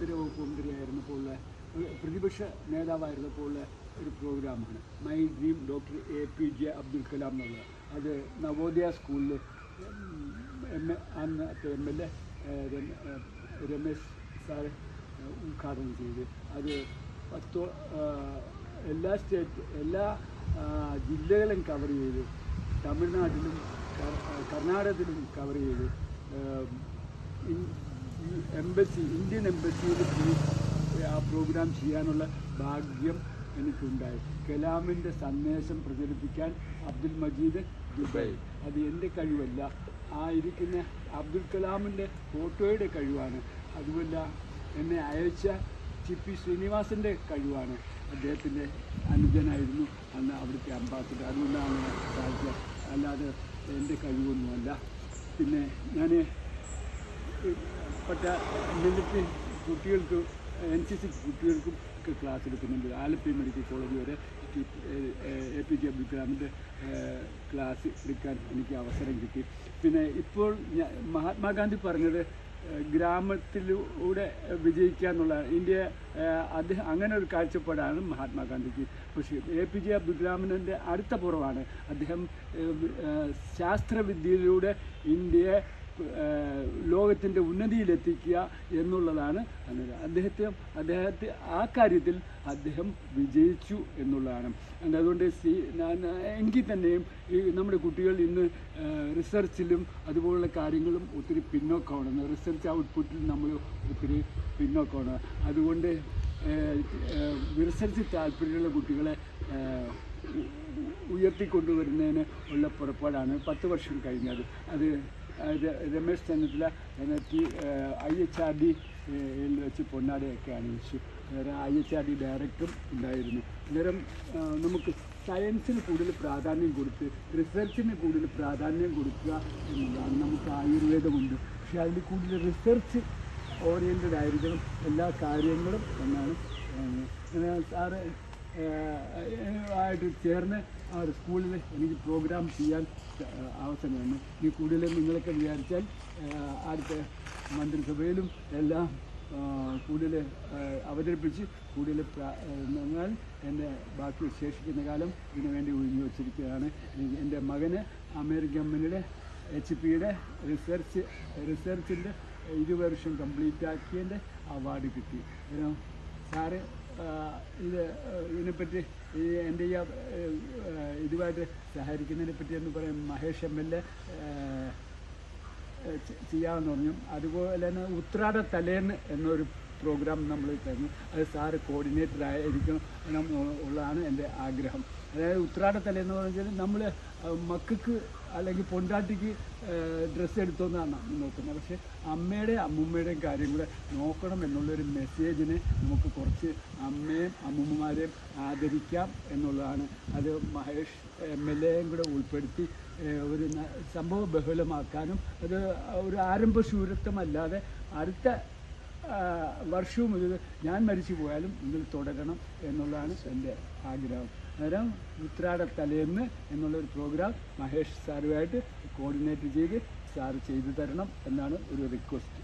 ആഭ്യന്തര വകുപ്പ് മന്ത്രിയായിരുന്നപ്പോൾ പ്രതിപക്ഷ നേതാവായിരുന്നപ്പോൾ ഒരു പ്രോഗ്രാമാണ് my dream doctor APJ Abdul Kalam എന്നുള്ളത്. അത് നവോദയ സ്കൂളിൽ അന്നത്തെ MLA രമേശ് സാർ ഉദ്ഘാടനം ചെയ്ത് അത് എല്ലാ ജില്ലകളും കവർ ചെയ്ത് തമിഴ്നാട്ടിലും കർണാടകത്തിലും കവർ ചെയ്ത് ഇന്ത്യൻ എംബസിയിൽ പോയി ആ പ്രോഗ്രാം ചെയ്യാനുള്ള ഭാഗ്യം എനിക്കുണ്ടായി. കലാമിൻ്റെ സന്ദേശം പ്രചരിപ്പിക്കാൻ അബ്ദുൽ മജീദ് ദുബൈ. അത് എൻ്റെ കഴിവല്ല, ആ ഇരിക്കുന്ന അബ്ദുൽ കലാമിൻ്റെ ഫോട്ടോയുടെ കഴിവാണ്. അതുമല്ല എന്നെ അയച്ച ചിപ്പി ശ്രീനിവാസൻ്റെ കഴിവാണ്. അദ്ദേഹത്തിൻ്റെ അനുജനായിരുന്നു അന്ന് അവിടുത്തെ അംബാസിഡർ. അതുകൊണ്ടാണ് സാധിച്ചത്, അല്ലാതെ എൻ്റെ കഴിവൊന്നുമല്ല. പിന്നെ ഞാൻ മിലിറ്ററി കുട്ടികൾക്ക് NCC കുട്ടികൾക്കും ഒക്കെ ക്ലാസ് എടുക്കുന്നുണ്ട്. ആലപ്പി മെഡിക്കൽ കോളേജ് വരെ APJ അബ്ദുൽ കലാമിൻ്റെ ക്ലാസ് എടുക്കാൻ എനിക്ക് അവസരം കിട്ടി. പിന്നെ ഇപ്പോൾ മഹാത്മാഗാന്ധി പറഞ്ഞത് ഗ്രാമത്തിലൂടെ വിജയിക്കുക എന്നുള്ളതാണ്. അദ്ദേഹം അങ്ങനെ ഒരു കാഴ്ചപ്പാടാണ് മഹാത്മാഗാന്ധിക്ക്. പക്ഷേ APJ അബ്ദുൽ കലാമിൻ്റെ അടുത്ത പുറമാണ് അദ്ദേഹം ശാസ്ത്രവിദ്യയിലൂടെ ഇന്ത്യയെ ലോകത്തിൻ്റെ ഉന്നതിയിലെത്തിക്കുക എന്നുള്ളതാണ്. അദ്ദേഹത്തെ ആ കാര്യത്തിൽ അദ്ദേഹം വിജയിച്ചു എന്നുള്ളതാണ്. അതുകൊണ്ട് എങ്കിൽ തന്നെയും ഈ നമ്മുടെ കുട്ടികൾ ഇന്ന് റിസർച്ചിലും അതുപോലുള്ള കാര്യങ്ങളും ഒത്തിരി പിന്നോക്കമാണ്. റിസർച്ച് ഔട്ട്പുട്ടിൽ നമ്മൾ ഒത്തിരി പിന്നോക്കമാണ്. അതുകൊണ്ട് റിസർച്ച് താല്പര്യമുള്ള കുട്ടികളെ ഉയർത്തിക്കൊണ്ടുവരുന്നതിന് ഉള്ള പുറപ്പാടാണ് 10 വർഷം കഴിഞ്ഞത്. അത് രമേശ് ചെന്നിത്തല IHRD വെച്ച് പൊന്നാടയൊക്കെ അണിയിച്ചു. IHRD ഡയറക്ടറും ഉണ്ടായിരുന്നു. അന്നേരം നമുക്ക് സയൻസിന് കൂടുതൽ പ്രാധാന്യം കൊടുത്ത് റിസർച്ചിന് കൂടുതൽ പ്രാധാന്യം കൊടുക്കുക എന്നുള്ളതാണ്. നമുക്ക് ആയുർവേദമുണ്ട്, പക്ഷേ അതിൽ കൂടുതൽ റിസർച്ച് ഓറിയൻറ്റഡ് ആയിരിക്കണം എല്ലാ കാര്യങ്ങളും എന്നാണ്. സാറ് ആയിട്ട് ചേർന്ന് ആ സ്കൂളിൽ എനിക്ക് പ്രോഗ്രാം ചെയ്യാൻ അവസരമാണ്. ഈ കൂടുതലും നിങ്ങളൊക്കെ വിചാരിച്ചാൽ അടുത്ത മന്ത്രിസഭയിലും എല്ലാം കൂടുതൽ അവതരിപ്പിച്ച് കൂടുതൽ എന്നാൽ എൻ്റെ ബാക്കി ശേഷിക്കുന്ന കാലം ഇതിനു വേണ്ടി ഒഴിഞ്ഞു വച്ചിരിക്കുകയാണ്. എൻ്റെ മകന് അമേരിക്കൻ കമ്പനിയുടെ HP റിസർച്ചിൻ്റെ 20 വർഷം കംപ്ലീറ്റ് ആക്കിയതിൻ്റെ അവാർഡ് കിട്ടി. സാറ് ഇതിനെപ്പറ്റി എൻ്റെ ഇതുമായിട്ട് സഹകരിക്കുന്നതിനെ പറ്റി എന്ന് പറയും മഹേഷ് MLA ചെയ്യാമെന്ന് പറഞ്ഞു. അതുപോലെ തന്നെ ഉത്രാട തലേന്ന് എന്നൊരു പ്രോഗ്രാം നമ്മൾ തന്നു. അത് സാറ് കോർഡിനേറ്റർ ആയിരിക്കണം ഉള്ളതാണ് എൻ്റെ ആഗ്രഹം. അതായത് ഉത്രാട തലേന്ന് പറഞ്ഞാൽ നമ്മൾ മക്കൾക്ക് അല്ലെങ്കിൽ പൊണ്ടാട്ടിക്ക് ഡ്രസ്സ് എടുത്തോന്നാണ് നോക്കുന്നത്. പക്ഷേ അമ്മയുടെയും അമ്മൂമ്മയുടെയും കാര്യം കൂടെ നോക്കണം എന്നുള്ളൊരു മെസ്സേജിന് നമുക്ക് കുറച്ച് അമ്മയും അമ്മൂമ്മമാരെയും ആദരിക്കാം എന്നുള്ളതാണ്. അത് മഹേഷ് MLAയും കൂടെ ഉൾപ്പെടുത്തി ഒരു സംഭവ ബഹുലമാക്കാനും അത് ഒരു ആരംഭശൂരത്വമല്ലാതെ അടുത്ത വർഷവും ഇത് ഞാൻ മരിച്ചു പോയാലും ഇതിൽ തുടരണം എന്നുള്ളതാണ് എൻ്റെ ആഗ്രഹം. അന്നേരം ഉത്രാട തലേന്ന് എന്നുള്ളൊരു പ്രോഗ്രാം മഹേഷ് സാറുമായിട്ട് കോർഡിനേറ്റ് ചെയ്ത് സാറ് ചെയ്തു തരണം എന്നാണ് ഒരു റിക്വസ്റ്റ്.